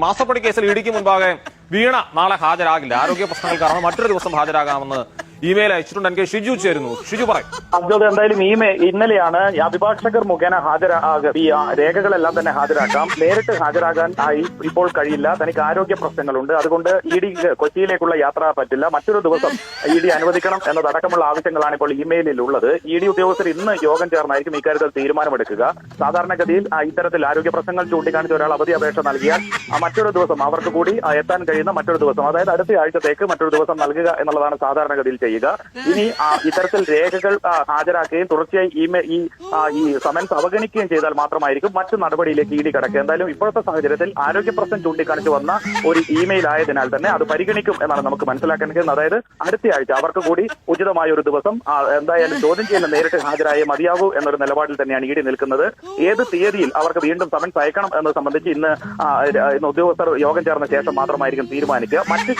മാസപ്പടി കേസിൽ ഇഡിക്ക് മുൻപാകെ വീണ നാളെ ഹാജരാകില്ല. ആരോഗ്യ പ്രശ്നങ്ങൾ കാരണം മറ്റൊരു ദിവസം ഹാജരാകാമെന്ന് ഇമെയിൽ അയച്ചിട്ടുണ്ട്. എനിക്ക് ഷിജു ചേരുന്നു. ഷിജു പറയും. അബ്ദുൾ, എന്തായാലും ഇന്നലെയാണ് അഭിഭാഷകർ മുഖേന ഈ രേഖകളെല്ലാം തന്നെ ഹാജരാക്കാം. നേരിട്ട് ഹാജരാകാൻ ഇപ്പോൾ കഴിയില്ല. തനിക്ക് ആരോഗ്യ പ്രശ്നങ്ങളുണ്ട്, അതുകൊണ്ട് ഇഡി കൊച്ചിയിലേക്കുള്ള യാത്ര പറ്റില്ല, മറ്റൊരു ദിവസം ഇഡി അനുവദിക്കണം എന്നതടക്കമുള്ള ആവശ്യങ്ങളാണ് ഇപ്പോൾ ഇമെയിലിൽ ഉള്ളത്. ഇഡി ഉദ്യോഗസ്ഥർ ഇന്ന് യോഗം ചേർന്നായിരിക്കും ഇക്കാര്യത്തിൽ തീരുമാനമെടുക്കുക. സാധാരണഗതിയിൽ ഇത്തരത്തിൽ ആരോഗ്യ പ്രശ്നങ്ങൾ ചൂണ്ടിക്കാണിച്ച ഒരാൾ അവധി അപേക്ഷ നൽകിയാൽ മറ്റൊരു ദിവസം അവർക്ക് കൂടി എത്താൻ കഴിയുന്ന മറ്റൊരു ദിവസം, അതായത് അടുത്ത ആഴ്ചത്തേക്ക് മറ്റൊരു ദിവസം നൽകുക എന്നുള്ളതാണ് സാധാരണഗതിയിൽ ചെയ്യുക. ഇനി ഇത്തരത്തിൽ രേഖകൾ ഹാജരാക്കുകയും തുടർച്ചയായി ഈ സമൻസ് അവഗണിക്കുകയും ചെയ്താൽ മാത്രമായിരിക്കും മറ്റു നടപടിയിലേക്ക് ഇഡി കടക്കുക. എന്തായാലും ഇപ്പോഴത്തെ സാഹചര്യത്തിൽ ആരോഗ്യ പ്രശ്നം ചൂണ്ടിക്കാണിച്ചു വന്ന ഒരു ഇമെയിൽ ആയതിനാൽ തന്നെ അത് പരിഗണിക്കും എന്നാണ് നമുക്ക് മനസ്സിലാക്കാൻ കഴിയുന്നത്. അതായത് അടുത്ത ആഴ്ച അവർക്ക് കൂടി ഉചിതമായ ഒരു ദിവസം എന്തായാലും ചോദ്യം ചെയ്യുന്ന നേരിട്ട് ഹാജരായേ മതിയാകൂ എന്നൊരു നിലപാടിൽ തന്നെയാണ് ഇഡി നിൽക്കുന്നത്. ഏത് തീയതിയിൽ അവർക്ക് വീണ്ടും സമൻസ് അയക്കണം എന്നത് സംബന്ധിച്ച് ഇന്ന് ഉദ്യോഗസ്ഥർ യോഗം ചേർന്ന ശേഷം മാത്രമായിരിക്കും തീരുമാനിക്കുക. മറ്റ്